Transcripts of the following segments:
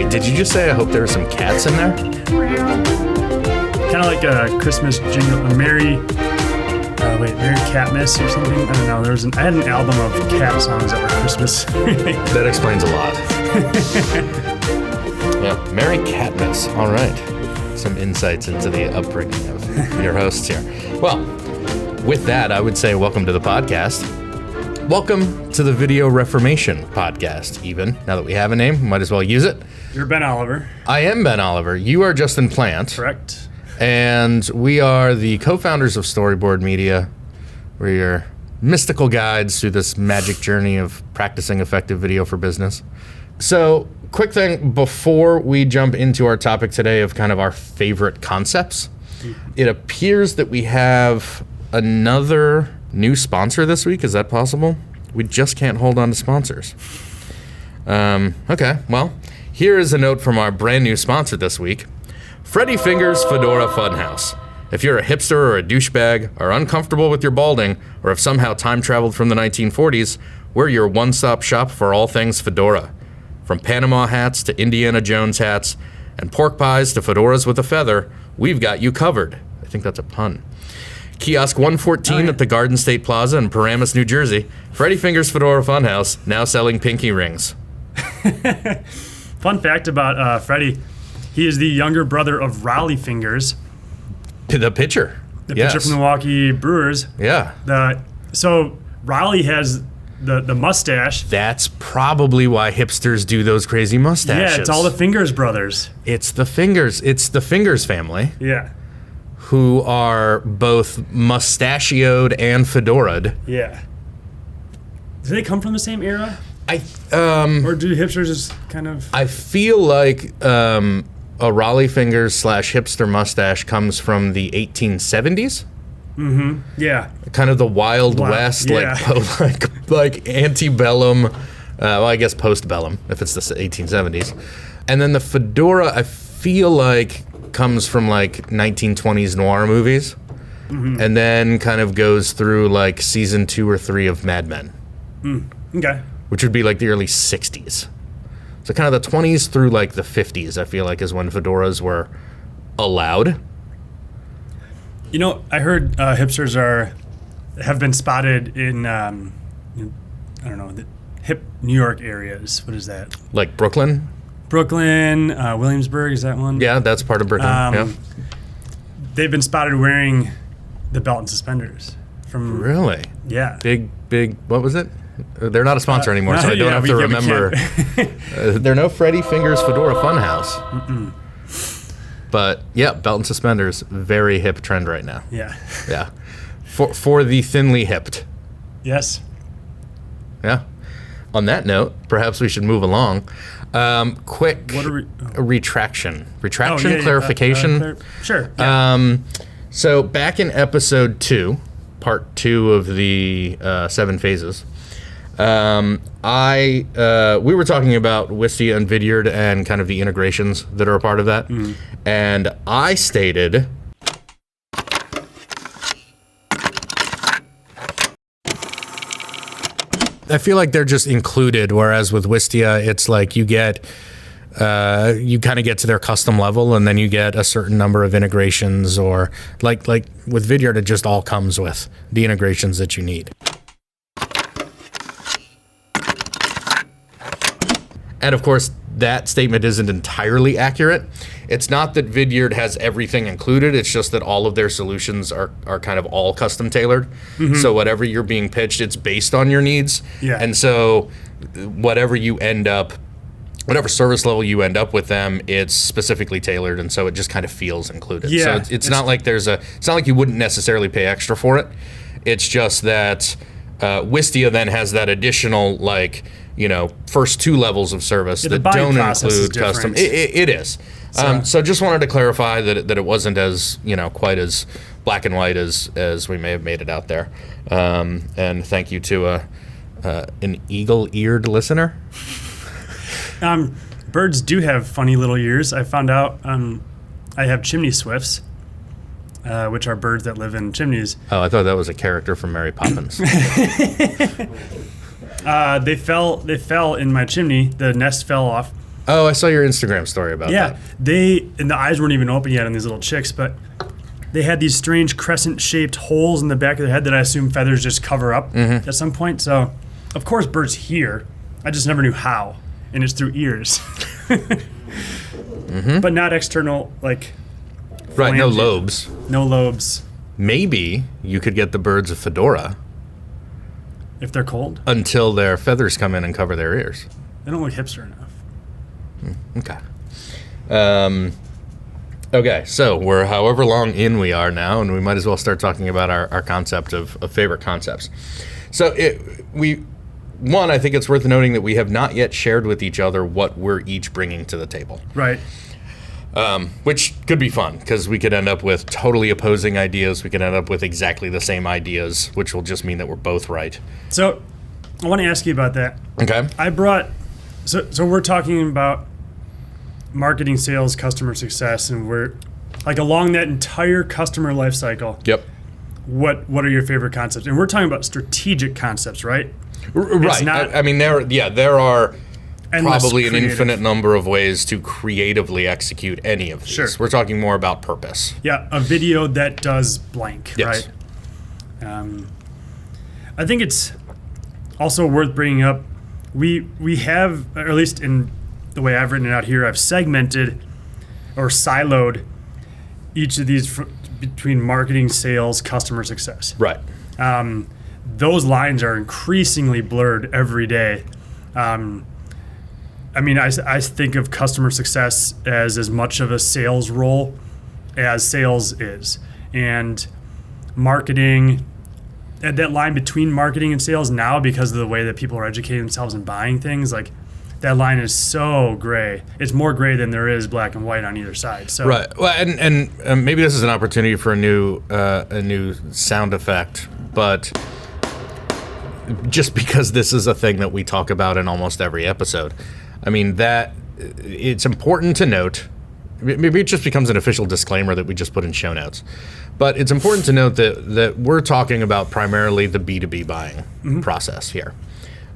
Wait, did you just say I hope there were some cats in there? Kind of like a Christmas jingle, a Merry Catmas or something. I don't know. I had an album of cat songs that were Christmas. That explains a lot. Yeah, Merry Catmas. All right. Some insights into the upbringing of your hosts here. Well, with that, I would say welcome to the podcast. Welcome to the Video Reformation podcast, even. Now that we have a name, might as well use it. You're Ben Oliver. I am Ben Oliver. You are Justin Plant. Correct. And we are the co-founders of Storyboard Media. We're your mystical guides through this magic journey of practicing effective video for business. So, quick thing before we jump into our topic today of kind of our favorite concepts. It appears that we have another new sponsor this week. Is that possible? We just can't hold on to sponsors. Okay, well, here is a note from our brand new sponsor this week. Freddy Fingers Fedora Funhouse. If you're a hipster or a douchebag, are uncomfortable with your balding, or have somehow time traveled from the 1940s, we're your one-stop shop for all things fedora. From Panama hats to Indiana Jones hats, and pork pies to fedoras with a feather, we've got you covered. I think that's a pun. Kiosk 114 at the Garden State Plaza in Paramus, New Jersey. Freddy Fingers Fedora Funhouse, now selling pinky rings. Fun fact about Freddy, he is the younger brother of Raleigh Fingers. The pitcher. The pitcher from the Milwaukee Brewers. Yeah. So Raleigh has the mustache. That's probably why hipsters do those crazy mustaches. Yeah, it's all the Fingers brothers. It's the Fingers family. Yeah. Who are both mustachioed and fedora'd. Yeah. Do they come from the same era? Or do hipsters just kind of... I feel like a Raleigh Fingers / hipster mustache comes from the 1870s. Mm-hmm. Yeah. Kind of the Wild West, yeah. like antebellum. Well, I guess postbellum if it's the 1870s. And then the fedora, I feel like, comes from like 1920s noir movies, and then kind of goes through like season 2 or 3 of Mad Men. Okay. Which would be like the early 60s. So kind of the 20s through like the 50s, I feel like, is when fedoras were allowed. You know, I heard hipsters have been spotted in, I don't know, the hip New York areas. What is that? Like Brooklyn? Williamsburg, is that one? Yeah, that's part of Brooklyn. Yeah. They've been spotted wearing the belt and suspenders. Really? Yeah. Big, what was it? They're not a sponsor anymore, so I don't have to remember. They're no Freddy Fingers Fedora Funhouse. Mm-mm. But yeah, belt and suspenders, very hip trend right now. Yeah. Yeah. For the thinly hipped. Yes. Yeah. On that note, perhaps we should move along. Quick retraction. Clarification. Sure. Yeah. So back in episode 2, part 2 of the 7 phases, we were talking about Wistia and Vidyard and kind of the integrations that are a part of that. And I stated... I feel like they're just included, whereas with Wistia, it's like you get, you kind of get to their custom level, and then you get a certain number of integrations, or like with Vidyard, it just all comes with the integrations that you need. And of course, that statement isn't entirely accurate. It's not that Vidyard has everything included, it's just that all of their solutions are kind of all custom tailored. So whatever you're being pitched, it's based on your needs. Yeah. And so whatever service level you end up with them, it's specifically tailored, and so it just kind of feels included. Yeah. So it's not like it's not like you wouldn't necessarily pay extra for it. It's just that Wistia then has that additional, like, first 2 levels of service that don't include custom. It is. So just wanted to clarify that it wasn't as, quite as black and white as we may have made it out there. And thank you to an eagle-eared listener. Birds do have funny little ears. I found out I have chimney swifts, which are birds that live in chimneys. Oh, I thought that was a character from Mary Poppins. They fell in my chimney. The nest fell off. Oh, I saw your Instagram story about that. And the eyes weren't even open yet on these little chicks, but they had these strange crescent-shaped holes in the back of their head that I assume feathers just cover up at some point. So, of course, birds hear. I just never knew how, and it's through ears. But not external, like... Right, no lobes. No lobes. Maybe you could get the birds a fedora. If they're cold? Until their feathers come in and cover their ears. They don't look hipster enough. Okay. Okay, so we're however long in we are now, and we might as well start talking about our concept of favorite concepts. So I think it's worth noting that we have not yet shared with each other what we're each bringing to the table. Right. Which could be fun, because we could end up with totally opposing ideas. We could end up with exactly the same ideas, which will just mean that we're both right. So I want to ask you about that. Okay. I brought... So we're talking about marketing, sales, customer success, and we're like along that entire customer life cycle. Yep. What are your favorite concepts? And we're talking about strategic concepts, right? Right. I mean, there are probably an creative. infinite number of ways to creatively execute any of these. Sure. We're talking more about purpose. Yeah, a video that does blank, Yes. right? I think it's also worth bringing up. We have, or at least in the way I've written it out here, I've segmented or siloed each of these between marketing, sales, customer success. Right. Those lines are increasingly blurred every day. I mean, I think of customer success as much of a sales role as sales is. And marketing, at that line between marketing and sales now, because of the way that people are educating themselves and buying things, like that line is so gray. It's more gray than there is black and white on either side. So Right. Well, and maybe this is an opportunity for a new sound effect, but just because this is a thing that we talk about in almost every episode, I mean, that it's important to note. Maybe it just becomes an official disclaimer that we just put in show notes. But it's important to note that we're talking about primarily the B2B buying process here.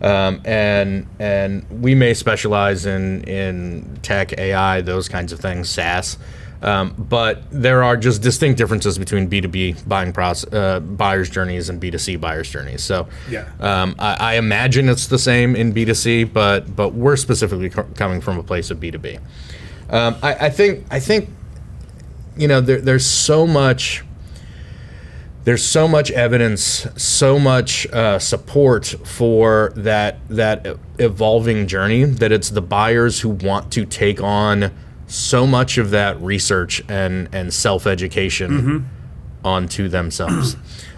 And we may specialize in tech, AI, those kinds of things, SaaS. But there are just distinct differences between B2B buying buyers' journeys and B2C buyers' journeys. So I imagine it's the same in B2C, but we're specifically coming from a place of B2B. I think you know, there's so much evidence, so much support for that evolving journey, that it's the buyers who want to take on so much of that research and self-education onto themselves,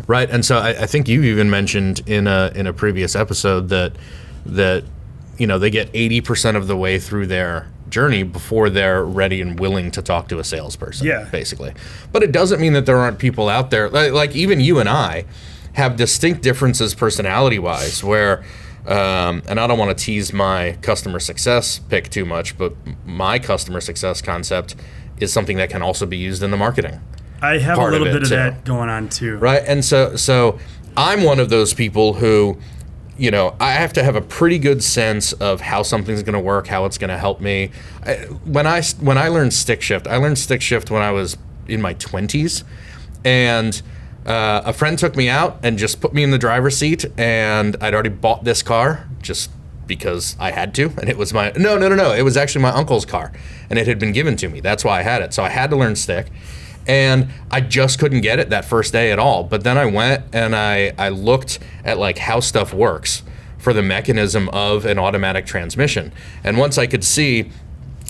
right? And so I think you even mentioned in a previous episode that you know, they get 80% of the way through their journey before they're ready and willing to talk to a salesperson, basically. But it doesn't mean that there aren't people out there, like even you and I have distinct differences personality-wise, where, and I don't want to tease my customer success pick too much, but my customer success concept is something that can also be used in the marketing. I have a little bit of that going on too. Right, and so I'm one of those people who, you know, I have to have a pretty good sense of how something's going to work, how it's going to help me. When I learned stick shift, I learned stick shift when I was in my 20s, and a friend took me out and just put me in the driver's seat, and I'd already bought this car just because I had to, and it was my no, it was actually my uncle's car, and it had been given to me. That's why I had it. So I had to learn stick. And I just couldn't get it that first day at all. But then I went and I looked at like how stuff works for the mechanism of an automatic transmission. And once I could see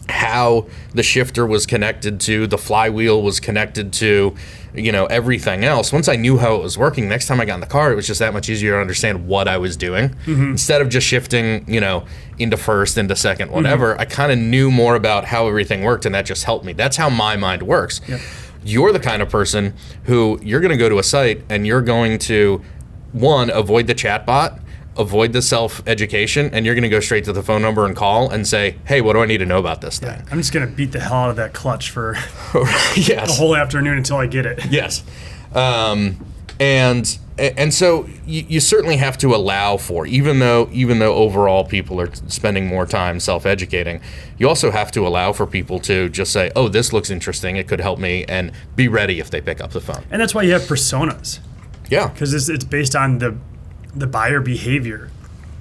how the shifter was connected to, the flywheel was connected to, you know, everything else. Once I knew how it was working, next time I got in the car, it was just that much easier to understand what I was doing. Instead of just shifting, you know, into first, into second, whatever, I kind of knew more about how everything worked, and that just helped me. That's how my mind works. Yep. You're the kind of person who you're going to go to a site and you're going to, one, avoid the chatbot, avoid the self-education, and you're going to go straight to the phone number and call and say, hey, what do I need to know about this thing? I'm just going to beat the hell out of that clutch for Yes. the whole afternoon until I get it. Yes. And so you certainly have to allow for, even though overall people are spending more time self-educating, you also have to allow for people to just say, oh, this looks interesting, it could help me, and be ready if they pick up the phone. And that's why you have personas. Yeah. Because it's based on the buyer behavior.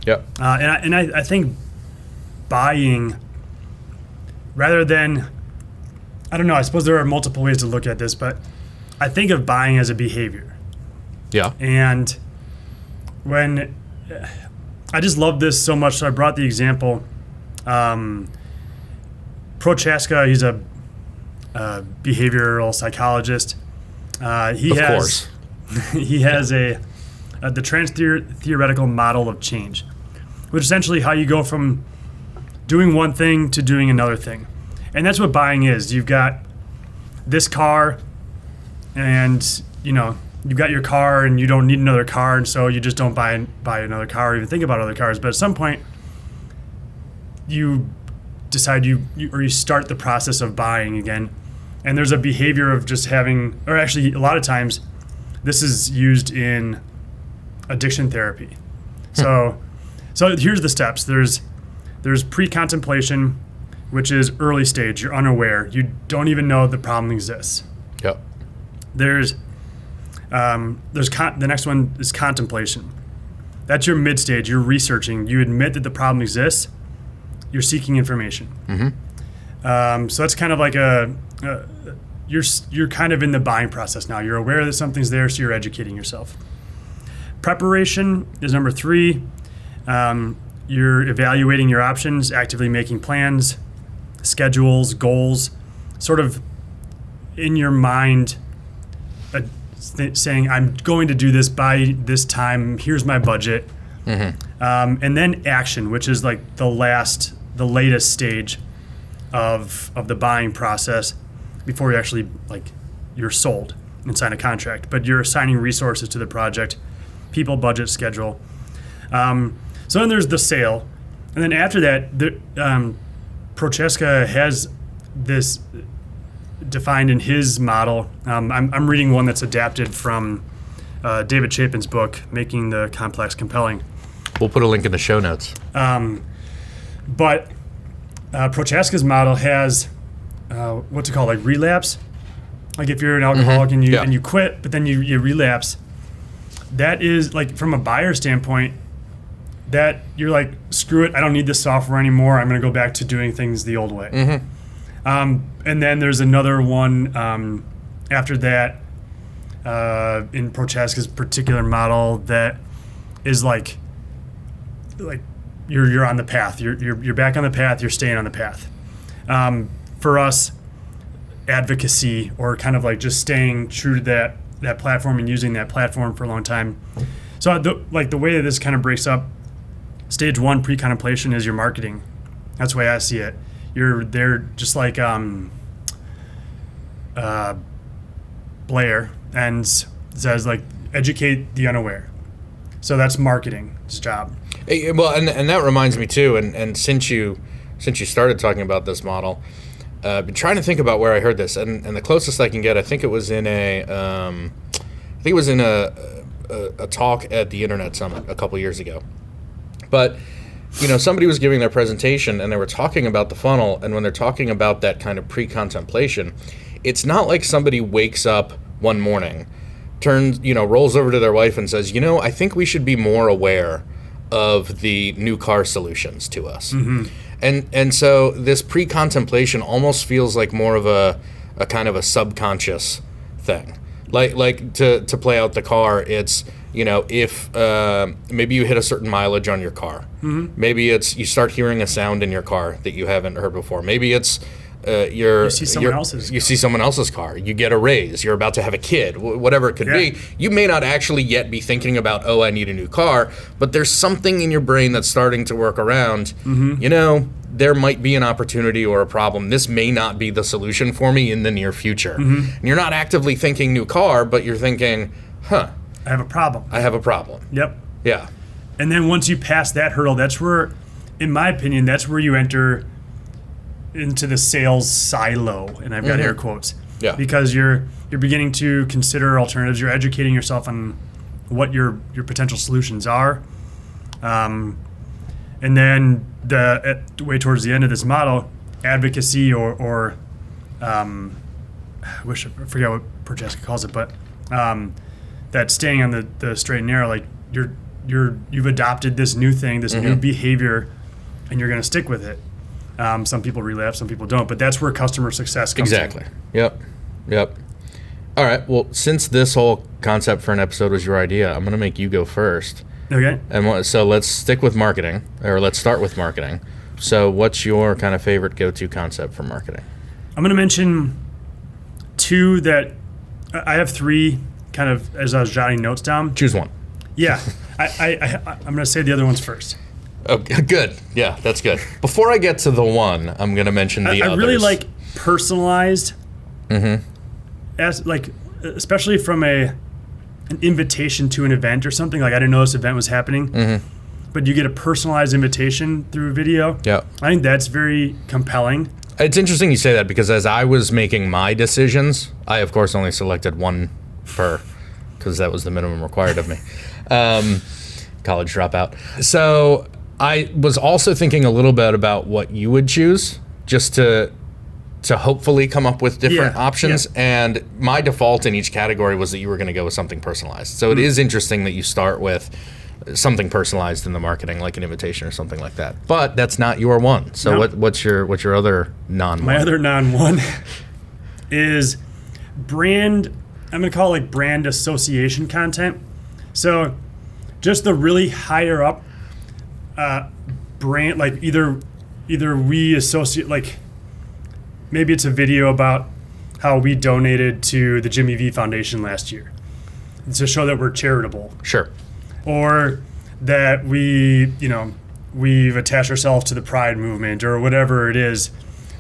Yep. And I think buying, rather than, I don't know, I suppose there are multiple ways to look at this, but I think of buying as a behavior. Yeah. And when I just love this so much, so I brought the example. Prochaska, he's a behavioral psychologist. He has the trans-theoretical model of change, which is essentially how you go from doing one thing to doing another thing. And that's what buying is. You've got this car, and you've got your car, and you don't need another car, and so you just don't buy another car or even think about other cars. But at some point, you decide you start the process of buying again. And there's a behavior of just having, or actually a lot of times, this is used in addiction therapy. So here's the steps. There's pre-contemplation, which is early stage. You're unaware. You don't even know the problem exists. Yep. The next one is contemplation. That's your mid stage. You're researching. You admit that the problem exists. You're seeking information. Mm-hmm. So that's kind of like you're kind of in the buying process now. You're aware that something's there, so you're educating yourself. Preparation is number 3. You're evaluating your options, actively making plans, schedules, goals, sort of in your mind, saying, I'm going to do this by this time, here's my budget. Mm-hmm. And then action, which is like the latest stage of the buying process before you actually, you're sold and sign a contract. But you're assigning resources to the project, people, budget, schedule. So then there's the sale. And then after that, Prochaska has this defined in his model. I'm reading one that's adapted from David Chapin's book, Making the Complex Compelling. We'll put a link in the show notes. But Prochaska's model has what's it called, like relapse. Like if you're an alcoholic Mm-hmm. and you quit, but then you relapse. That is, like, from a buyer standpoint, that you're like, screw it, I don't need this software anymore. I'm going to go back to doing things the old way. Mm-hmm. And then there's another one after that in Prochaska's particular model that is like you're on the path. You're back on the path. You're staying on the path. For us, advocacy, or kind of like just staying true to that platform and using that platform for a long time. So the way that this kind of breaks up, stage 1, pre-contemplation, is your marketing. That's the way I see it. You're there just like Blair, and says, like, educate the unaware. So that's marketing's job. Well, and that reminds me too, and since you started talking about this model, I've been trying to think about where I heard this, and the closest I can get, I think it was in a talk at the Internet Summit a couple years ago. But somebody was giving their presentation, and they were talking about the funnel, and when they're talking about that kind of pre-contemplation, it's not like somebody wakes up one morning, rolls over to their wife and says, I think we should be more aware of the new car solutions to us. Mm-hmm. And so this pre-contemplation almost feels like more of a kind of a subconscious thing. Like to play out the car, it's, if maybe you hit a certain mileage on your car. Mm-hmm. Maybe it's you start hearing a sound in your car that you haven't heard before. Maybe it's you see someone else's car. You get a raise. You're about to have a kid. Whatever it could be. You may not actually yet be thinking about, I need a new car, but there's something in your brain that's starting to work around. Mm-hmm. There might be an opportunity or a problem. This may not be the solution for me in the near future. Mm-hmm. And you're not actively thinking new car, but you're thinking, I have a problem. Yep. Yeah. And then once you pass that hurdle, that's where, in my opinion, that's where you enter into the sales silo, and I've got air quotes. Yeah. Because you're beginning to consider alternatives. You're educating yourself on what your potential solutions are. And then way towards the end of this model, advocacy or I forget what Prochaska calls it, but that staying on the straight and narrow, like you've adopted this new thing, this new behavior, and you're going to stick with it. Some people relapse, some people don't, but that's where customer success comes in. Exactly. Yep. All right. Well, since this whole concept for an episode was your idea, I'm going to make you go first. Okay. And so let's stick with marketing, or let's start with marketing. So what's your kind of favorite go-to concept for marketing? I'm going to mention two that I have three kind of as I was jotting notes down. Choose one. Yeah. I'm going to say the other ones first. Oh, good. Yeah, that's good. Before I get to the one, I'm going to mention the others. I really like personalized, as like especially from an invitation to an event or something. Like I didn't know this event was happening, but you get a personalized invitation through video. Yeah, I think that's very compelling. It's interesting you say that because as I was making my decisions, I of course only selected one per, because that was the minimum required of me. College dropout. So I was also thinking a little bit about what you would choose, just to hopefully come up with different options. Yeah. And my default in each category was that you were going to go with something personalized. So it is interesting that you start with something personalized in the marketing, like an invitation or something like that. But that's not your one. So what's your other non-one? My other non-one is brand. I'm going to call it like brand association content. So just the really higher up brand, like either we associate, like maybe it's a video about how we donated to the Jimmy V Foundation last year to show that we're charitable. Sure. Or that we've attached ourselves to the Pride movement or whatever it is.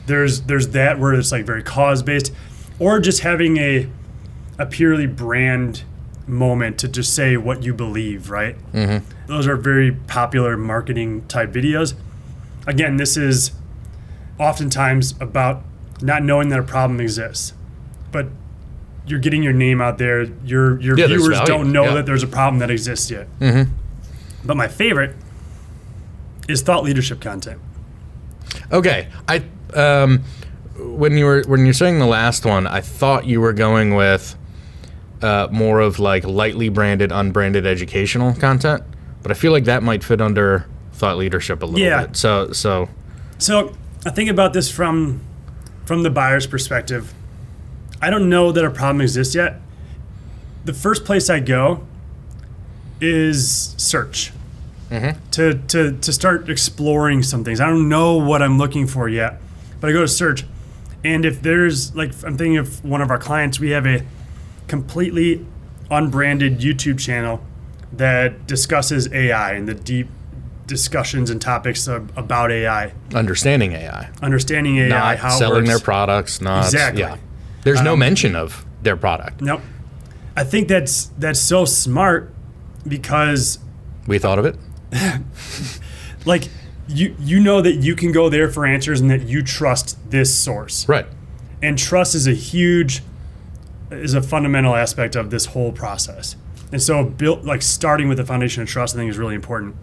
There's that where it's like very cause based, or just having a purely brand moment to just say what you believe, right? Those are very popular marketing type videos. Again, this is oftentimes about not knowing that a problem exists, but you're getting your name out there. Your viewers don't know that there's a problem that exists yet. But my favorite is thought leadership content. Okay, when you're saying the last one, I thought you were going with more of like lightly branded, unbranded educational content, but I feel like that might fit under thought leadership a little bit. So I think about this from the buyer's perspective. I don't know that a problem exists yet. The first place I go is search to start exploring some things. I don't know what I'm looking for yet, but I go to search. And if there's, like, I'm thinking of one of our clients, we have a completely unbranded YouTube channel that discusses AI and the deep discussions and topics about AI. Understanding AI. Not how selling it works. Their products, not... Exactly. Yeah. There's no mention of their product. Nope. I think that's so smart because... We thought of it? Like, you know that you can go there for answers and that you trust this source. Right. And trust is a fundamental aspect of this whole process. And so starting with the foundation of trust, I think is really important.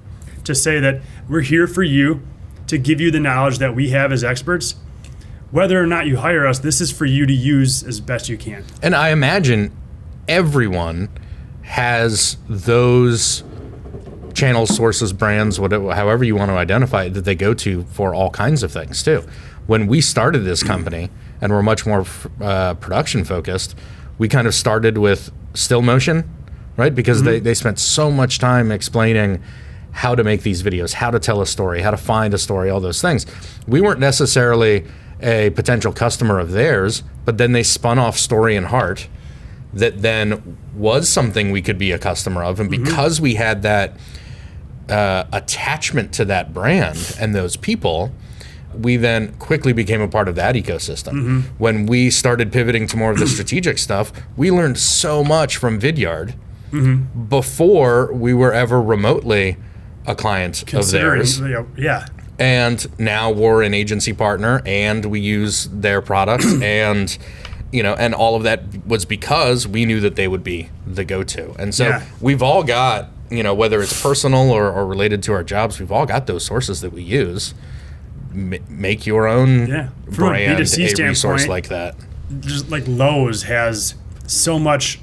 To say that we're here for you, to give you the knowledge that we have as experts. Whether or not you hire us, this is for you to use as best you can. And I imagine everyone has those channels, sources, brands, whatever, however you want to identify it, that they go to for all kinds of things too. When we started this company and we're much more production focused, we kind of started with still motion, right? Because they spent so much time explaining how to make these videos, how to tell a story, how to find a story, all those things. We weren't necessarily a potential customer of theirs, but then they spun off Story and Heart that then was something we could be a customer of. And because we had that attachment to that brand and those people, we then quickly became a part of that ecosystem. When we started pivoting to more of the strategic stuff, we learned so much from Vidyard before we were ever remotely a client of theirs. Yeah. And now we're an agency partner and we use their product and and all of that was because we knew that they would be the go-to. And so Yeah. we've all got, whether it's personal or related to our jobs, we've all got those sources that we use. Make your own From brand, a B2C a resource standpoint, like that. just like Lowe's has so much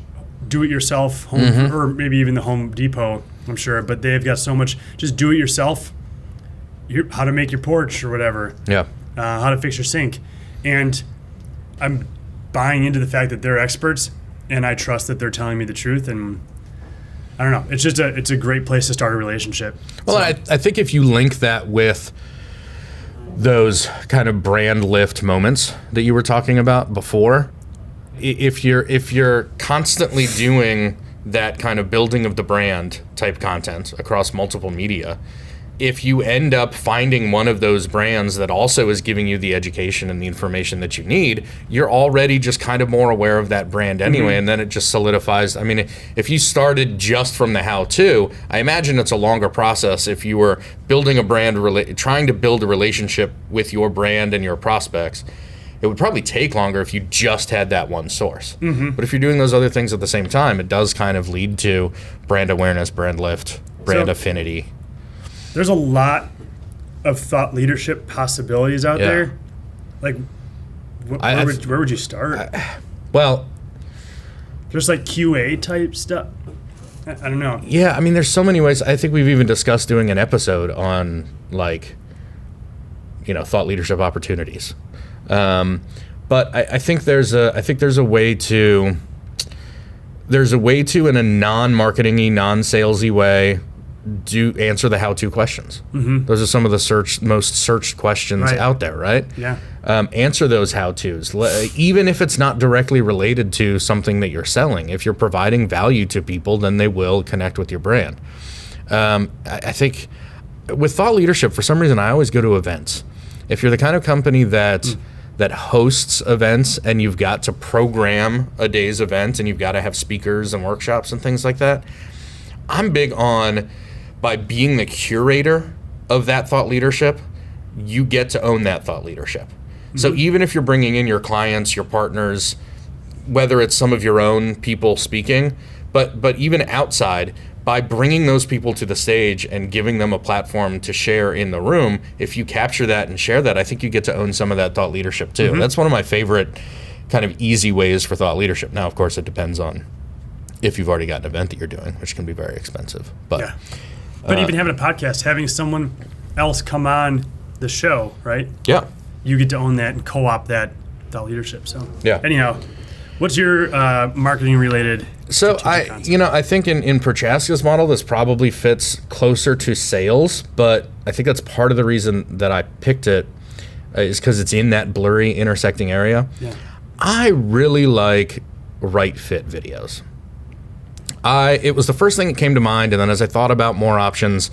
do-it-yourself home, or maybe even the Home Depot, I'm sure, but they've got so much just do-it-yourself, how to make your porch or whatever, Yeah. how to fix your sink. And I'm buying into the fact that they're experts, and I trust that they're telling me the truth. And I don't know, it's a great place to start a relationship. Well, I think if you link that with those kind of brand lift moments that you were talking about before, if you're constantly doing that kind of building of the brand type content across multiple media, if you end up finding one of those brands that also is giving you the education and the information that you need, you're already just kind of more aware of that brand anyway, and then it just solidifies. I mean, if you started just from the how-to, I imagine it's a longer process if you were building a brand, trying to build a relationship with your brand and your prospects. It would probably take longer if you just had that one source. But if you're doing those other things at the same time, it does kind of lead to brand awareness, brand lift, brand affinity. There's a lot of thought leadership possibilities out there. Like, where would you start? Well, there's like QA type stuff. I don't know. Yeah, I mean, there's so many ways. I think we've even discussed doing an episode on thought leadership opportunities. But I think there's a way to in a non-marketing-y, non-salesy way answer the how-to questions. Those are some of the most searched questions out there, right? Yeah. Answer those how-tos, even if it's not directly related to something that you're selling. If you're providing value to people, then they will connect with your brand. I think with thought leadership, for some reason, I always go to events. If you're the kind of company that hosts events and you've got to program a day's event and you've got to have speakers and workshops and things like that, I'm big on, by being the curator of that thought leadership, you get to own that thought leadership. So even if you're bringing in your clients, your partners, whether it's some of your own people speaking, but even outside, by bringing those people to the stage and giving them a platform to share in the room, if you capture that and share that, I think you get to own some of that thought leadership too. That's one of my favorite kind of easy ways for thought leadership. Now, of course, it depends on if you've already got an event that you're doing, which can be very expensive. But even having a podcast, having someone else come on the show, right? Yeah. You get to own that and co-opt that thought leadership. So anyhow, what's your marketing related? So I think in Prochaska's model, this probably fits closer to sales, but I think that's part of the reason that I picked it is because it's in that blurry intersecting area. Yeah. I really like right fit videos. It was the first thing that came to mind, and then as I thought about more options,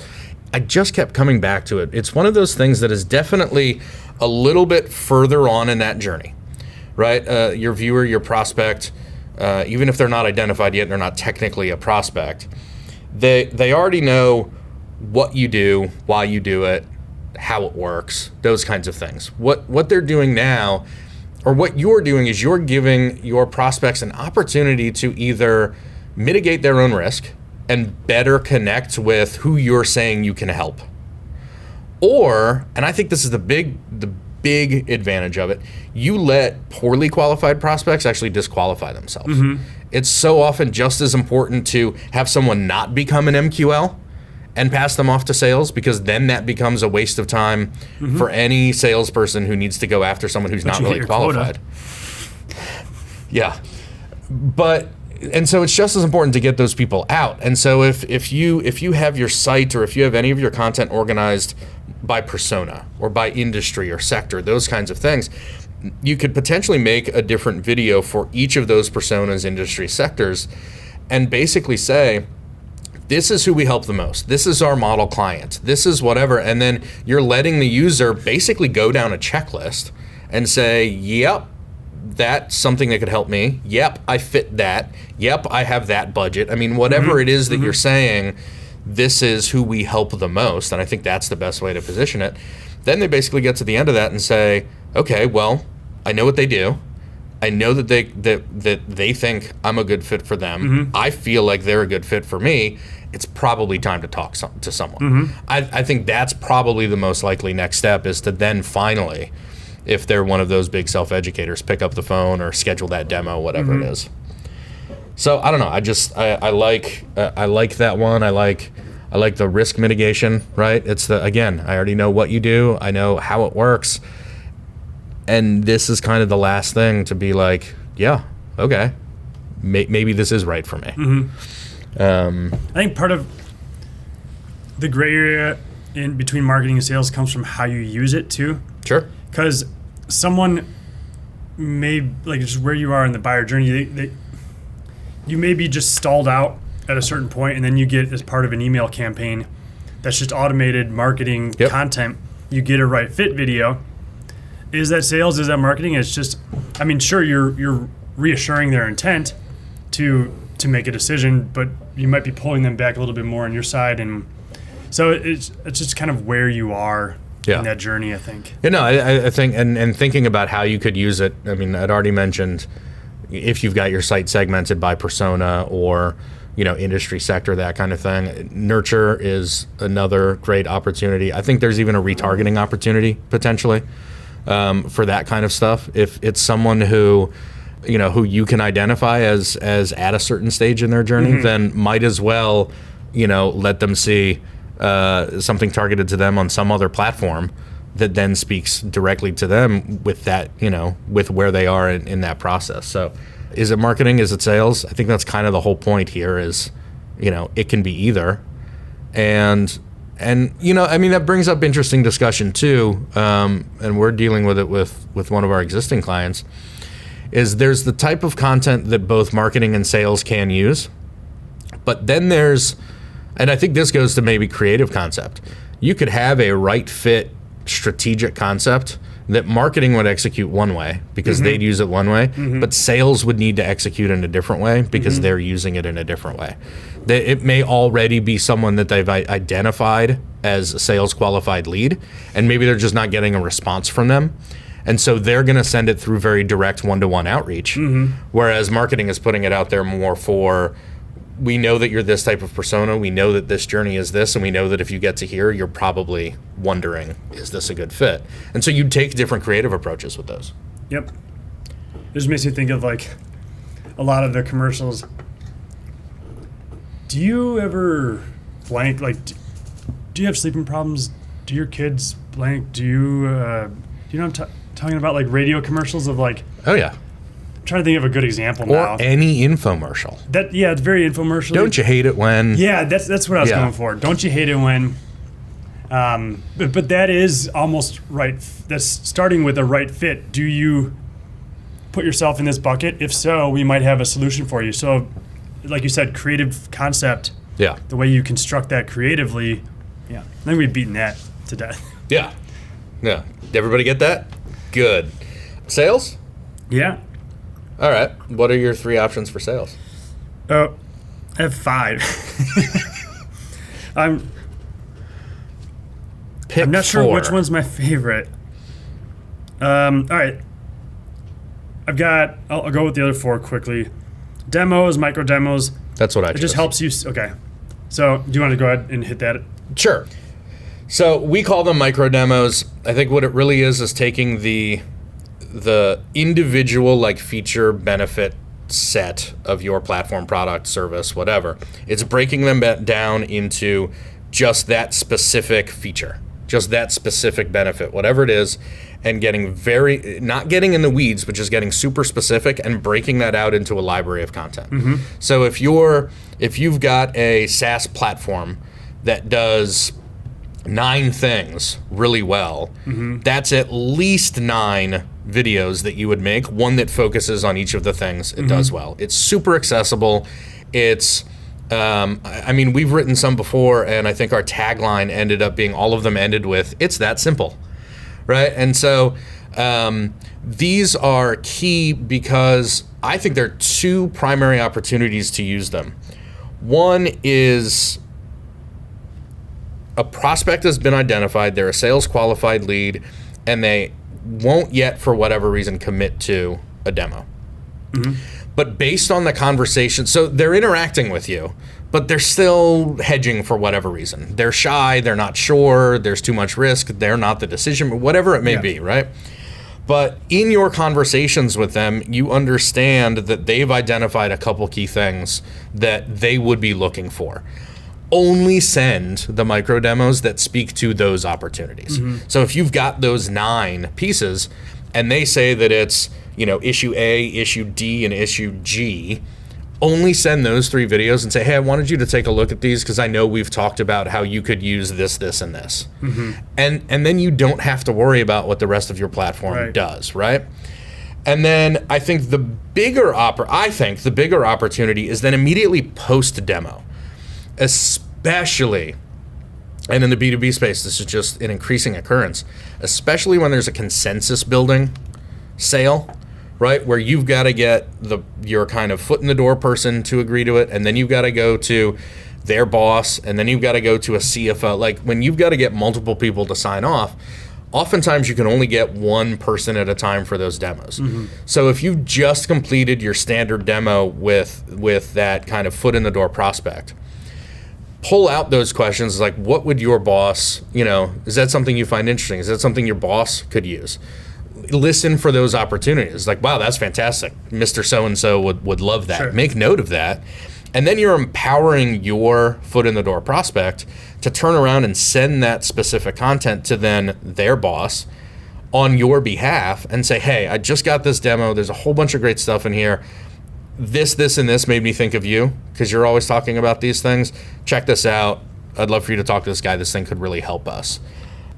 I just kept coming back to it. It's one of those things that is definitely a little bit further on in that journey, right? Your viewer, your prospect, even if they're not identified yet, they're not technically a prospect, they already know what you do, why you do it, how it works, those kinds of things. What they're doing now, or what you're doing, is you're giving your prospects an opportunity to either mitigate their own risk and better connect with who you're saying you can help. Or, and I think this is the big advantage of it, you let poorly qualified prospects actually disqualify themselves. It's so often just as important to have someone not become an MQL and pass them off to sales, because then that becomes a waste of time for any salesperson who needs to go after someone who's not really qualified. Yeah. And so it's just as important to get those people out. And so if you have your site, or if you have any of your content organized by persona or by industry or sector, those kinds of things, you could potentially make a different video for each of those personas, industry, sectors, and basically say, this is who we help the most. This is our model client. This is whatever. And then you're letting the user basically go down a checklist and say, yep, that's something that could help me. Yep, I fit that. Yep, I have that budget. I mean, whatever it is that you're saying, this is who we help the most. And I think that's the best way to position it. Then they basically get to the end of that and say, okay, well, I know what they do. I know that they think I'm a good fit for them. I feel like they're a good fit for me. It's probably time to talk to someone. I think that's probably the most likely next step, is to then finally, if they're one of those big self-educators, pick up the phone or schedule that demo, whatever it is. So I don't know. I like that one. I like the risk mitigation, right? It's I already know what you do. I know how it works. And this is kind of the last thing to be like, yeah, okay, maybe this is right for me. I think part of the gray area in between marketing and sales comes from how you use it too. Sure. Because someone may, like, just where you are in the buyer journey, you may be just stalled out at a certain point, and then you get, as part of an email campaign that's just automated marketing content, you get a right fit video. Is that sales? Is that marketing? It's just, I mean, sure, you're reassuring their intent to make a decision, but you might be pulling them back a little bit more on your side, and so it's just kind of where you are in that journey, I think. I think, and thinking about how you could use it. I mean, I'd already mentioned if you've got your site segmented by persona or industry sector, that kind of thing. Nurture is another great opportunity. I think there's even a retargeting opportunity potentially for that kind of stuff. If it's someone who you can identify as at a certain stage in their journey, then might as well, let them see something targeted to them on some other platform that then speaks directly to them with that, with where they are in that process. So is it marketing? Is it sales? I think that's kind of the whole point here is, it can be either. And I mean, that brings up interesting discussion too. And we're dealing with it with one of our existing clients. Is there's the type of content that both marketing and sales can use, but then and I think this goes to maybe creative concept. You could have a right fit strategic concept that marketing would execute one way because they'd use it one way, but sales would need to execute in a different way because they're using it in a different way. It may already be someone that they've identified as a sales qualified lead, and maybe they're just not getting a response from them. And so they're going to send it through very direct one-to-one outreach, whereas marketing is putting it out there more for, we know that you're this type of persona, we know that this journey is this, and we know that if you get to here, you're probably wondering, is this a good fit? And so you take different creative approaches with those. Yep. It just makes me think of, like, a lot of the commercials. Do you ever blank, like, do you have sleeping problems? Do your kids blank? Do you know what I'm talking about, like radio commercials of, like, oh yeah, I'm trying to think of a good example now. Or any infomercial. It's very infomercial. Don't you hate it when? Yeah, that's what I was going for. Don't you hate it when? But that is almost right. That's starting with a right fit. Do you put yourself in this bucket? If so, we might have a solution for you. So, like you said, creative concept. Yeah. The way you construct that creatively. Yeah. I think we've beaten that to death. Yeah. Yeah. Did everybody get that? Good. Sales? Yeah. All right. What are your 3 options for sales? I have 5. I'm not sure which one's my favorite. All right. I'll go with the other 4 quickly. Demos, micro demos. That's what I chose. It just helps you. Okay. So do you want to go ahead and hit that? Sure. So we call them micro demos. I think what it really is taking the individual, like, feature benefit set of your platform, product, service, whatever. It's breaking them down into just that specific feature, just that specific benefit, whatever it is, and not getting in the weeds, but just getting super specific and breaking that out into a library of content. So if you've got a SaaS platform that does 9 things really well, that's at least 9 videos that you would make, one that focuses on each of the things it does well. It's super accessible. It's, I mean, we've written some before, and I think our tagline ended up being, all of them ended with, it's that simple, right? And so these are key because I think there are 2 primary opportunities to use them. One is a prospect has been identified, they're a sales qualified lead, and they won't yet, for whatever reason, commit to a demo. But based on the conversation, so they're interacting with you, but they're still hedging for whatever reason. They're shy, they're not sure, there's too much risk, they're not the decision, whatever it may be, right? But in your conversations with them, you understand that they've identified a couple key things that they would be looking for. Only send the micro demos that speak to those opportunities. So if you've got those 9 pieces and they say that it's, issue A, issue D, and issue G, only send those 3 videos and say, hey, I wanted you to take a look at these because I know we've talked about how you could use this, this, and this. And then you don't have to worry about what the rest of your platform does, right? And then I think the bigger opportunity is then immediately post-demo. Especially, and in the B2B space, this is just an increasing occurrence, especially when there's a consensus building sale, right? Where you've got to get your kind of foot in the door person to agree to it, and then you've got to go to their boss, and then you've got to go to a CFO. Like when you've got to get multiple people to sign off, oftentimes you can only get one person at a time for those demos. So if you've just completed your standard demo with that kind of foot in the door prospect, pull out those questions like, what would your boss, is that something you find interesting? Is that something your boss could use? Listen for those opportunities. Like, wow, that's fantastic. Mr. So-and-so would love that. Make note of that. And then you're empowering your foot in the door prospect to turn around and send that specific content to then their boss on your behalf and say, hey, I just got this demo. There's a whole bunch of great stuff in here. This, and this made me think of you because you're always talking about these things. Check this out. I'd love for you to talk to this guy. This thing could really help us.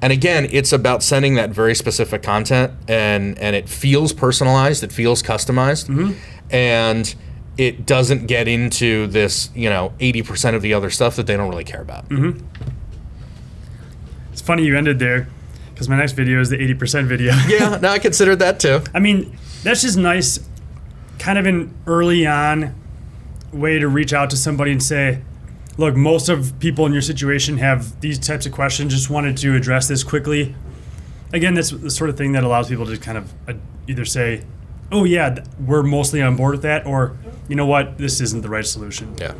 And again, it's about sending that very specific content, and it feels personalized. It feels customized. And it doesn't get into this, 80% of the other stuff that they don't really care about. It's funny you ended there because my next video is the 80% video. Yeah, no, I considered that too. I mean, that's just nice, kind of an early on way to reach out to somebody and say, look, most of people in your situation have these types of questions, just wanted to address this quickly. Again, that's the sort of thing that allows people to kind of either say, oh yeah, we're mostly on board with that, or you know what, this isn't the right solution. Yeah.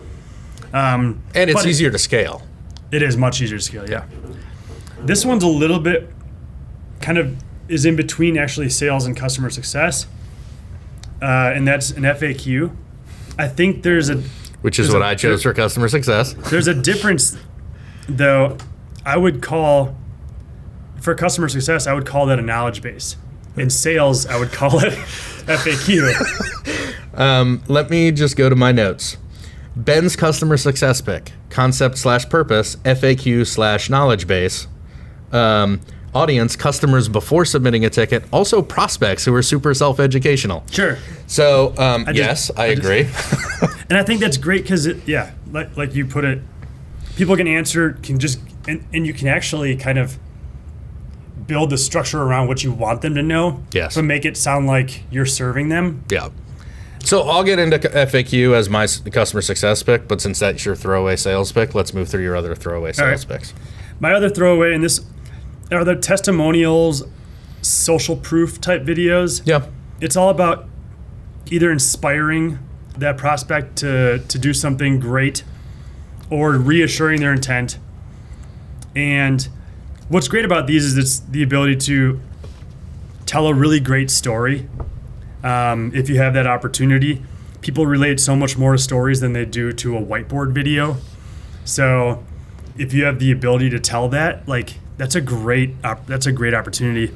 And it's easier to scale. It is much easier to scale, yeah. This one's a little bit kind of is in between actually sales and customer success. And that's an FAQ. I think which is what I chose for customer success. There's a difference, though. I would call, for customer success, I would call that a knowledge base. In sales, I would call it FAQ. Let me just go to my notes. Ben's customer success pick, concept/purpose, FAQ/knowledge base. Audience, customers before submitting a ticket, also prospects who are super self-educational. Sure. So, I agree. And I think that's great because, like you put it, people can answer, and you can actually kind of build the structure around what you want them to know. Yes. But make it sound like you're serving them. Yeah. So I'll get into FAQ as my customer success pick, but since that's your throwaway sales pick, let's move through your other throwaway sales picks. My other throwaway, and this are the testimonials, social proof type videos. Yeah. It's all about either inspiring that prospect to do something great or reassuring their intent. And what's great about these is it's the ability to tell a really great story. If you have that opportunity, people relate so much more to stories than they do to a whiteboard video. So if you have the ability to tell that, that's a great opportunity.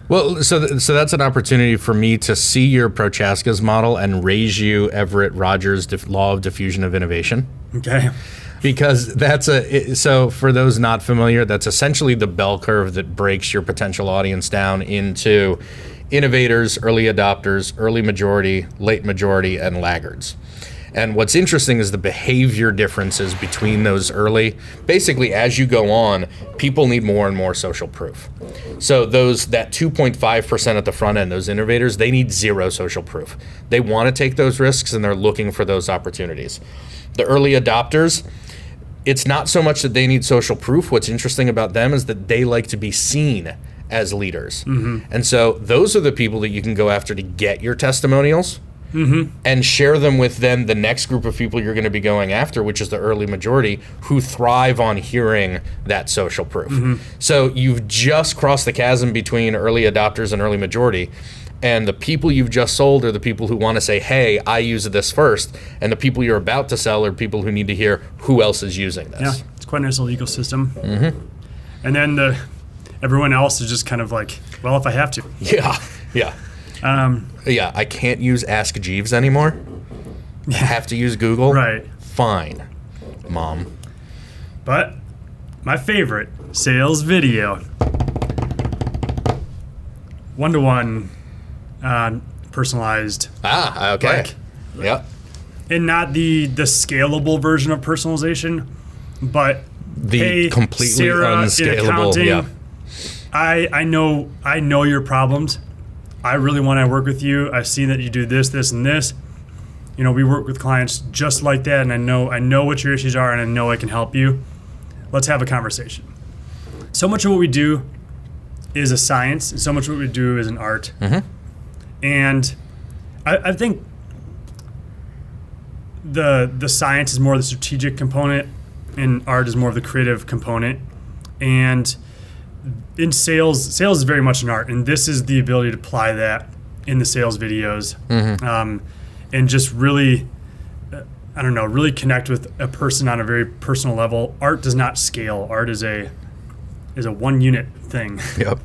Well, so that's an opportunity for me to see your Prochaska's model and raise you Everett Rogers' law of diffusion of innovation. Okay. Because so for those not familiar, that's essentially the bell curve that breaks your potential audience down into innovators, early adopters, early majority, late majority, and laggards. And what's interesting is the behavior differences between those early. Basically, as you go on, people need more and more social proof. So that 2.5% at the front end, those innovators, they need zero social proof. They want to take those risks, and they're looking for those opportunities. The early adopters, it's not so much that they need social proof. What's interesting about them is that they like to be seen as leaders. Mm-hmm. And so those are the people that you can go after to get your testimonials. and share them with then the next group of people you're going to be going after, which is the early majority who thrive on hearing that social proof. So you've just crossed the chasm between early adopters and early majority. And the people you've just sold are the people who want to say, hey, I use this first. And the people you're about to sell are people who need to hear who else is using this. Yeah, it's quite a nice little ecosystem. And then everyone else is just kind of like, well, if I have to. Yeah. I can't use Ask Jeeves anymore. I have to use Google. Right. Fine, Mom. But my favorite sales video. One-to-one, personalized. Okay. Yep. And not the scalable version of personalization, but the completely Sarah, unscalable. In accounting, I know your problems. I really want to work with you. I've seen that you do this, this, and this. You know, we work with clients just like that, and I know what your issues are, and I know I can help you. Let's have a conversation. So much of what we do is a science, and so much of what we do is an art. And I think the science is more the strategic component, and art is more of the creative component. And in sales is very much an art, and this is the ability to apply that in the sales videos, and just really, really connect with a person on a very personal level. Art does not scale. Art is a one unit thing. Yep.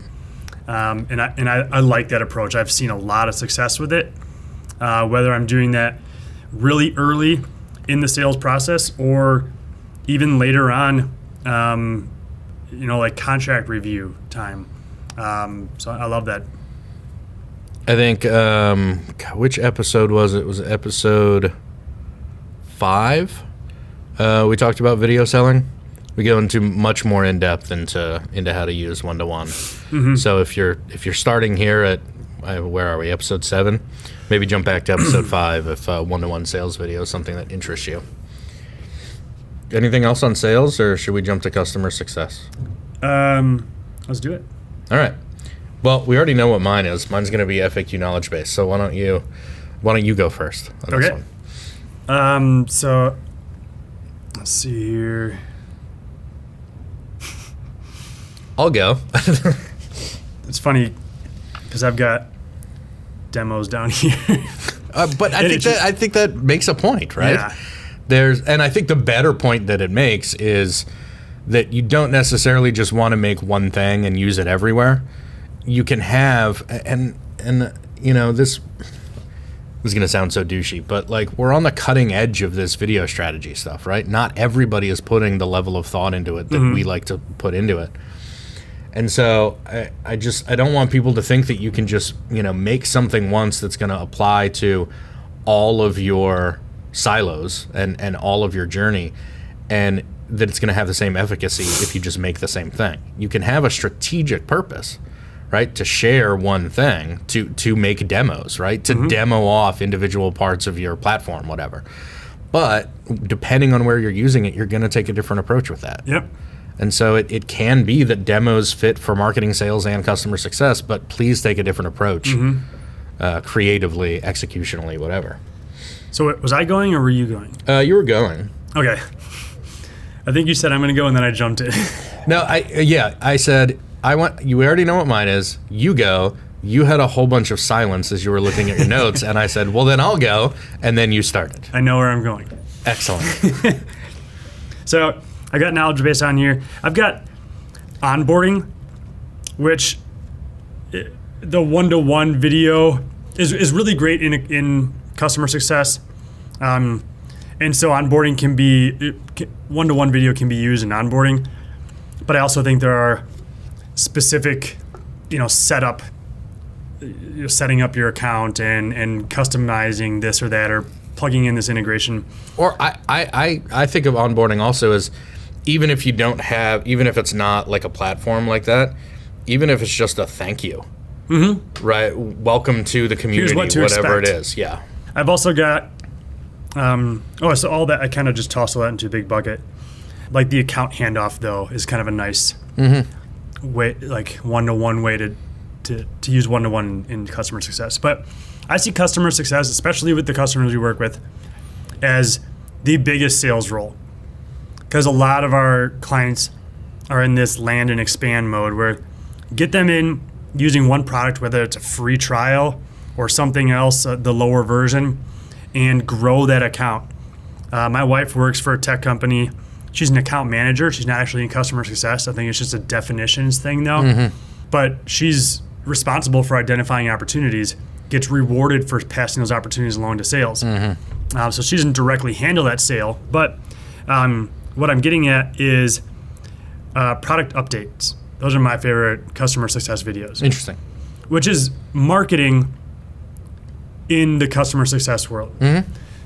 And I like that approach. I've seen a lot of success with it, whether I'm doing that really early in the sales process or even later on, like contract review time. So I love that. I think, which episode was it? Was it episode 5? We talked about video selling. We go into much more in depth into how to use one-to-one. So if you're starting here at where are we? Episode 7. Maybe jump back to episode 5 if one-to-one sales video is something that interests you. Anything else on sales, or should we jump to customer success? Let's do it. All right. Well, we already know what mine is. Mine's going to be FAQ knowledge base. So why don't you go first on this one? So let's see here. I'll go. It's funny because I've got demos down here. But I think that makes a point, right? Yeah. And I think the better point that it makes is that you don't necessarily just want to make one thing and use it everywhere. You can have, and this is going to sound so douchey, but like we're on the cutting edge of this video strategy stuff, right? Not everybody is putting the level of thought into it that we like to put into it. And so I don't want people to think that you can just, make something once that's going to apply to all of your silos and all of your journey, and that it's going to have the same efficacy if you just make the same thing. You can have a strategic purpose, right? To share one thing, to make demos, right? To demo off individual parts of your platform, whatever. But depending on where you're using it, you're going to take a different approach with that. Yep. And so it can be that demos fit for marketing, sales, and customer success, but please take a different approach, creatively, executionally, whatever. So was I going or were you going? You were going. Okay. I think you said I'm going to go, and then I jumped in. No, I said, you already know what mine is. You go. You had a whole bunch of silence as you were looking at your notes, and I said, well, then I'll go, and then you started. I know where I'm going. Excellent. So I got knowledge base on here. I've got onboarding, which the one-to-one video is really great in customer success. And so onboarding one-to-one video can be used in onboarding. But I also think there are specific, setting up your account and customizing this or that or plugging in this integration. Or I think of onboarding also as even if it's not like a platform like that, even if it's just a thank you, right? Welcome to the community, whatever it is. Yeah. I've also got, so all that, I kind of just toss all that into a big bucket. Like the account handoff though is kind of a nice way, like one-to-one way to use one-to-one in customer success. But I see customer success, especially with the customers we work with, as the biggest sales role. Because a lot of our clients are in this land and expand mode where get them in using one product, whether it's a free trial or something else, the lower version, and grow that account. My wife works for a tech company. She's an account manager. She's not actually in customer success. I think it's just a definitions thing though. But she's responsible for identifying opportunities, gets rewarded for passing those opportunities along to sales. So she doesn't directly handle that sale, but what I'm getting at is product updates. Those are my favorite customer success videos. Interesting. Which is marketing in the customer success world.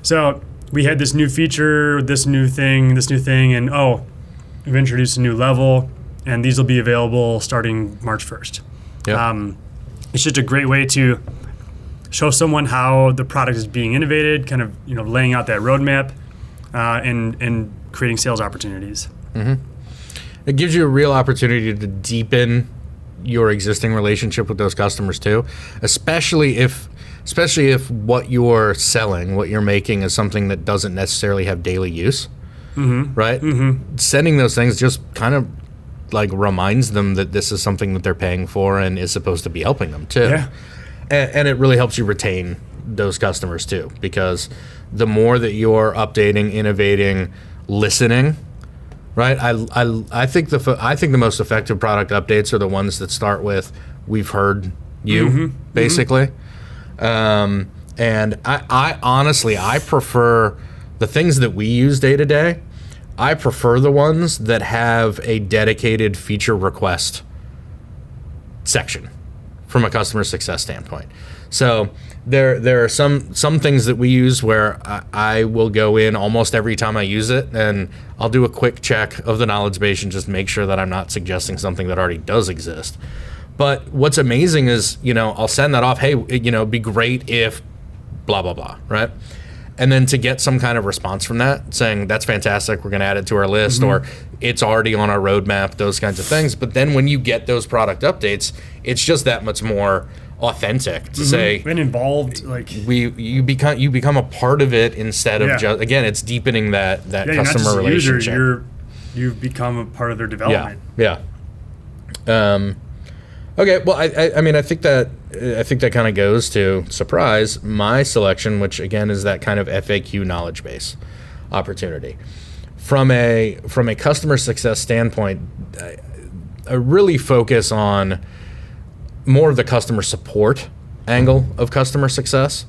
So we had this new feature, this new thing, and we've introduced a new level, and these will be available starting March 1st. Yep. It's just a great way to show someone how the product is being innovated, kind of laying out that roadmap, and creating sales opportunities. It gives you a real opportunity to deepen your existing relationship with those customers too, especially if what you're selling, what you're making is something that doesn't necessarily have daily use, right? Sending those things just kind of like reminds them that this is something that they're paying for and is supposed to be helping them too. Yeah. And it really helps you retain those customers too, because the more that you're updating, innovating, listening, right? I think the most effective product updates are the ones that start with "We've heard you," basically. And I honestly prefer the things that we use day to day. I prefer the ones that have a dedicated feature request section from a customer success standpoint. So there are some things that we use where I will go in almost every time I use it, and I'll do a quick check of the knowledge base and just make sure that I'm not suggesting something that already does exist. But what's amazing is, I'll send that off. Hey, it'd be great if blah, blah, blah, right? And then to get some kind of response from that saying, that's fantastic, we're going to add it to our list, or it's already on our roadmap, those kinds of things. But then when you get those product updates, it's just that much more authentic to say, and involved, like you become a part of it instead of just, again, it's deepening that customer relationship. User, you've become a part of their development. Yeah. Okay, well, I think that kind of goes to surprise my selection, which again is that kind of FAQ knowledge base opportunity. From a customer success standpoint, I really focus on more of the customer support angle of customer success.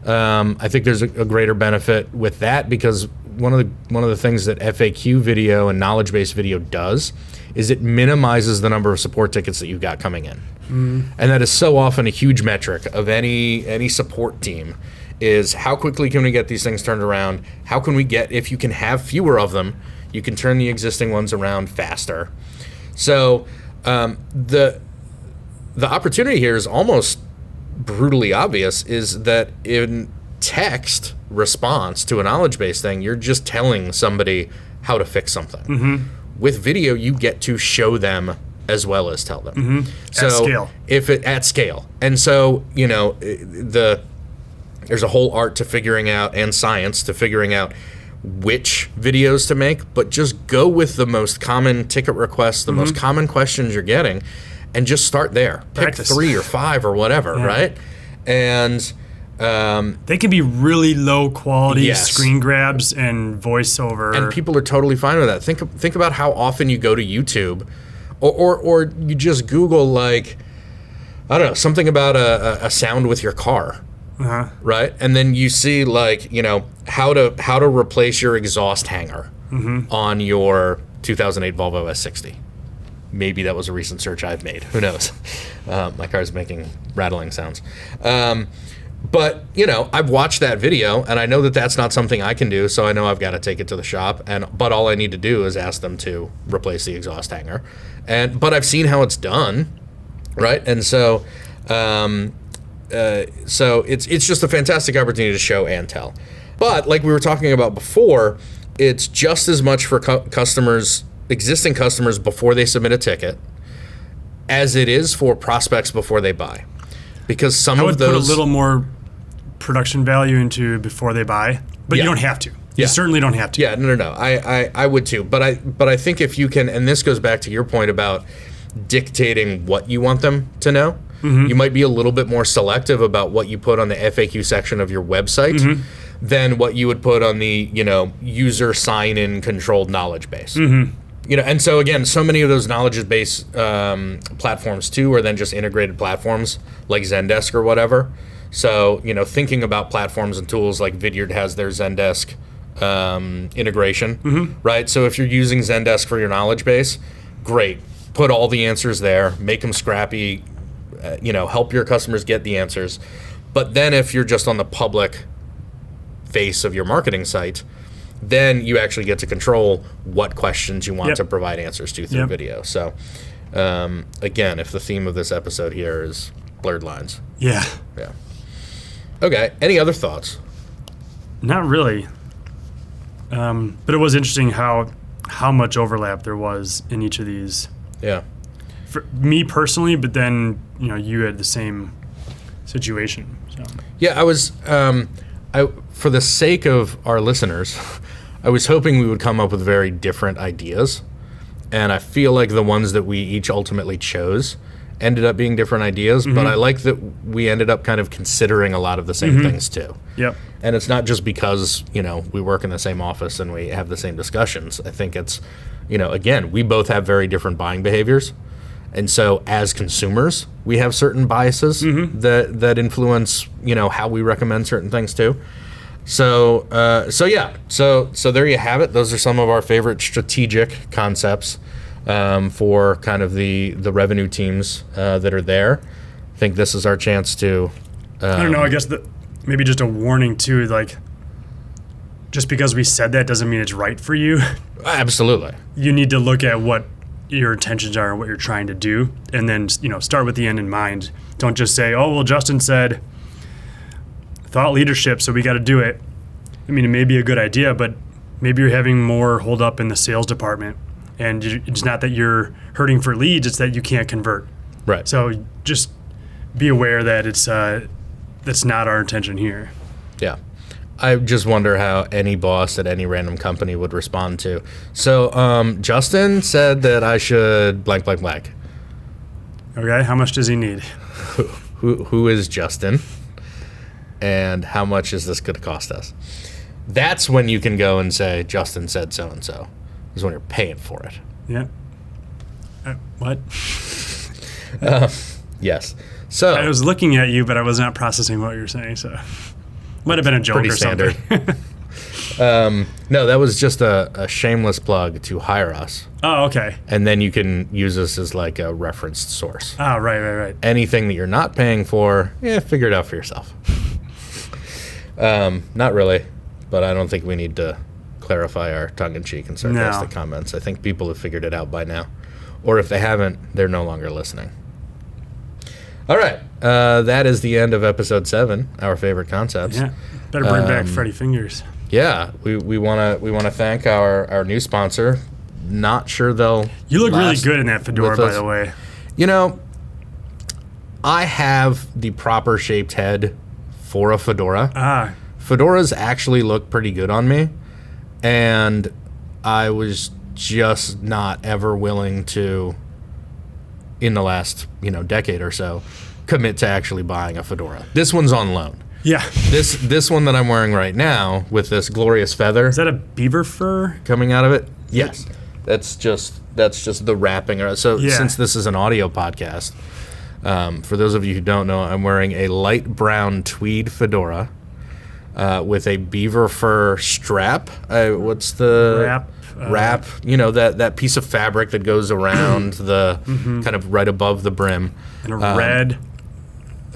I think there's a greater benefit with that because one of the things that FAQ video and knowledge base video does is it minimizes the number of support tickets that you've got coming in. And that is so often a huge metric of any support team is how quickly can we get these things turned around? How can we get, if you can have fewer of them, you can turn the existing ones around faster. So the opportunity here is almost brutally obvious, is that in text response to a knowledge base thing, you're just telling somebody how to fix something. With video, you get to show them as well as tell them. So at scale. At scale. And so, there's a whole art to figuring out and science to figuring out which videos to make, but just go with the most common ticket requests, the most common questions you're getting, and just start there. Practice. Pick 3 or 5 or whatever, right? And they can be really low quality screen grabs and voiceover, and people are totally fine with that. Think about how often you go to YouTube, or you just Google, like, I don't know, something about a sound with your car, right? And then you see, like, how to replace your exhaust hanger on your 2008 Volvo S60. Maybe that was a recent search I've made. Who knows? My car's making rattling sounds. But, I've watched that video, and I know that that's not something I can do, so I know I've got to take it to the shop. But all I need to do is ask them to replace the exhaust hanger. But I've seen how it's done, right? And so it's just a fantastic opportunity to show and tell. But like we were talking about before, it's just as much for existing customers before they submit a ticket as it is for prospects before they buy. Because some of those... I would put a little more production value into before they buy, but you don't have to. You certainly don't have to. Yeah, no. I would too. But I think if you can, and this goes back to your point about dictating what you want them to know, you might be a little bit more selective about what you put on the FAQ section of your website than what you would put on the, user sign-in controlled knowledge base. And so again, so many of those knowledge-based platforms too are then just integrated platforms like Zendesk or whatever. So, thinking about platforms and tools like Vidyard has their Zendesk integration, right? So if you're using Zendesk for your knowledge base, great. Put all the answers there, make them scrappy, help your customers get the answers. But then if you're just on the public face of your marketing site, then you actually get to control what questions you want to provide answers to through video. So, again, if the theme of this episode here is blurred lines. Yeah. Okay. Any other thoughts? Not really. But it was interesting how much overlap there was in each of these. Yeah. For me personally, but then, you had the same situation. So. Yeah, I was, for the sake of our listeners, I was hoping we would come up with very different ideas. And I feel like the ones that we each ultimately chose ended up being different ideas, but I like that we ended up kind of considering a lot of the same things too. Yep. And it's not just because, we work in the same office and we have the same discussions. I think it's, again, we both have very different buying behaviors. And so as consumers, we have certain biases that influence, how we recommend certain things too. So there you have it. Those are some of our favorite strategic concepts for kind of the revenue teams that are there. I think this is our chance to. I don't know. I guess maybe just a warning too. Like, just because we said that doesn't mean it's right for you. Absolutely. You need to look at what your intentions are and what you're trying to do, and then start with the end in mind. Don't just say, "Oh, well, Justin said thought leadership, so we got to do it." I mean, it may be a good idea, but maybe you're having more hold up in the sales department, and it's not that you're hurting for leads; it's that you can't convert. Right. So just be aware that that's not our intention here. Yeah. I just wonder how any boss at any random company would respond to. So, Justin said that I should blank, blank, blank. Okay, how much does he need? Who is Justin? And how much is this going to cost us? That's when you can go and say, Justin said so-and-so. Is when you're paying for it. Yeah. What? Yes. So I was looking at you, but I was not processing what you were saying, so... Might have been a joke pretty or standard. something. No, that was just a shameless plug to hire us. Oh, okay. And then you can use us as like a referenced source. Oh, right. Anything that you're not paying for, figure it out for yourself. Not really, but I don't think we need to clarify our tongue-in-cheek and sarcastic comments. I think people have figured it out by now. Or if they haven't, they're no longer listening. All right, that is the end of episode 7. Our favorite concepts. Yeah, better bring back Freddy Fingers. Yeah, we want to thank our new sponsor. Not sure they'll. You look really good in that fedora, by the way. I have the proper shaped head for a fedora. Fedoras actually look pretty good on me, and I was just not ever willing to, in the last decade or so, commit to actually buying a fedora. This one's on loan. Yeah. This one that I'm wearing right now with this glorious feather. Is that a beaver fur coming out of it? Yes. That's just the wrapping. So since this is an audio podcast, for those of you who don't know, I'm wearing a light brown tweed fedora with a beaver fur strap. What's the wrap? That piece of fabric that goes around the kind of right above the brim. And a red.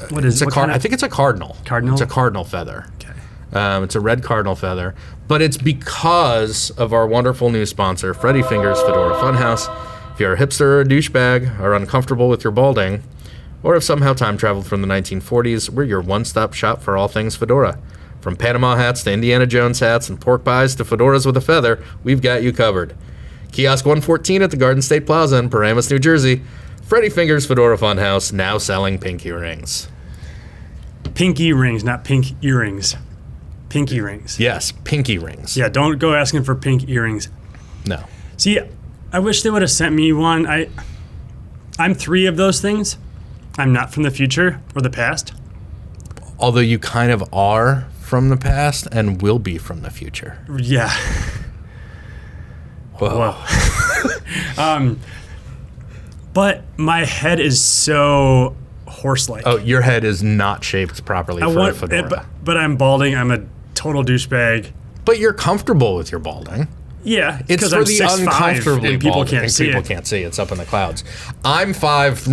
What is it? I think it's a cardinal. Cardinal? It's a cardinal feather. Okay. It's a red cardinal feather. But it's because of our wonderful new sponsor, Freddy Fingers Fedora Funhouse. If you're a hipster or a douchebag, or uncomfortable with your balding, or have somehow time traveled from the 1940s, we're your one-stop shop for all things fedora. From Panama hats to Indiana Jones hats and pork pies to fedoras with a feather, we've got you covered. Kiosk 114 at the Garden State Plaza in Paramus, New Jersey. Freddy Fingers Fedora Funhouse, now selling pinky rings. pinky rings, not pink earrings. Pinky rings. Yes, pinky rings. Yeah, don't go asking for pink earrings. No. See, I wish they would have sent me one. I'm 3 of those things. I'm not from the future or the past. Although you kind of are from the past and will be from the future. Yeah. Whoa. But my head is so horse-like. Oh, your head is not shaped properly for a fedora. But I'm balding. I'm a total douchebag. But you're comfortable with your balding. Yeah, It's because for I'm the 6'5", uncomfortably and people balding. can't see People it. can't see. It's up in the clouds. I'm 5,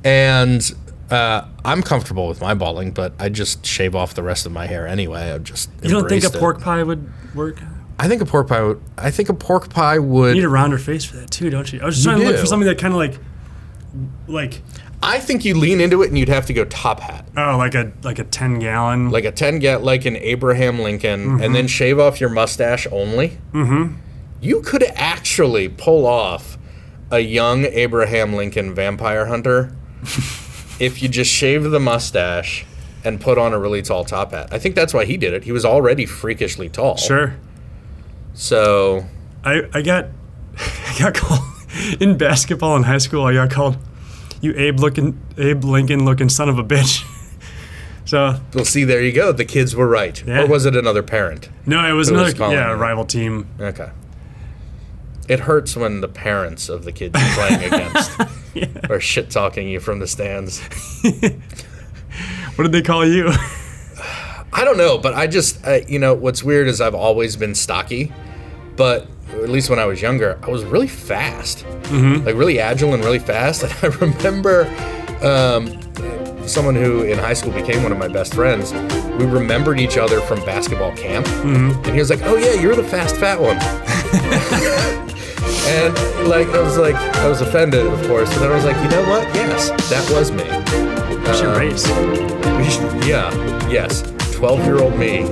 and I'm comfortable with my balding, but I just shave off the rest of my hair anyway. I've just You don't think a embraced it. pork pie would work? I think a pork pie would. I think a pork pie would. You need a rounder face for that too, don't you? I was just trying to look for something that kind of like I think you lean into it and you'd have to go top hat. like a 10-gallon. Like a 10 like an Abraham Lincoln, and then shave off your mustache only. Mm-hmm. You could actually pull off a young Abraham Lincoln vampire hunter if you just shave the mustache and put on a really tall top hat. I think that's why he did it. He was already freakishly tall. Sure. So I got called in basketball in high school. I got called, "You Abe Lincoln looking son of a bitch." So we'll see. There you go. The kids were right. Yeah. Or was it another parent? no, it was Who was another calling you? rival team. Okay. It hurts when the parents of the kids you're playing against are shit talking you from the stands. What did they call you? I don't know, but I just, what's weird is I've always been stocky, but at least when I was younger, I was really fast, like really agile and really fast. And I remember someone who in high school became one of my best friends. We remembered each other from basketball camp, and he was like, "Oh yeah, you're the fast fat one." And I was offended, of course, but then I was like, you know what? Yes, that was me. We should race. Yes. 12-year-old me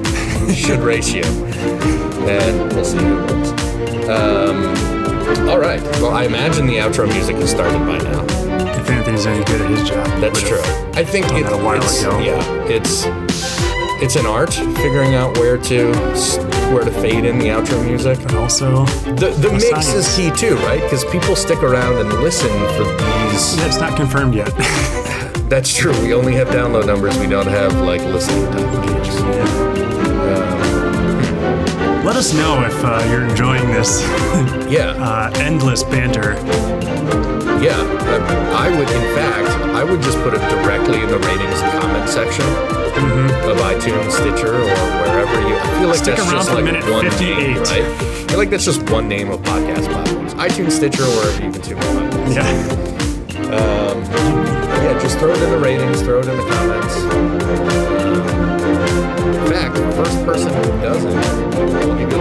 should race you. And we'll see who wins. All right. Well, I imagine the outro music has started by now. If Anthony's any good at his job. That's true. I think done that a while ago. it's an art figuring out where to fade in the outro music. But also The mix science. is key too, right? Because people stick around and listen for these. That's not confirmed yet. That's true. We only have download numbers. We don't have listening time. Let us know if you're enjoying this endless banter. Yeah. I would just put it directly in the ratings and comment section of iTunes, Stitcher, or wherever you. I feel like Stick that's around just for like minute one 58. name, right? I feel like that's just one name of podcast platforms. iTunes, Stitcher, or wherever you consume your podcasts. Yeah. Just throw it in the ratings, throw it in the comments. In fact, the first person who does it will give you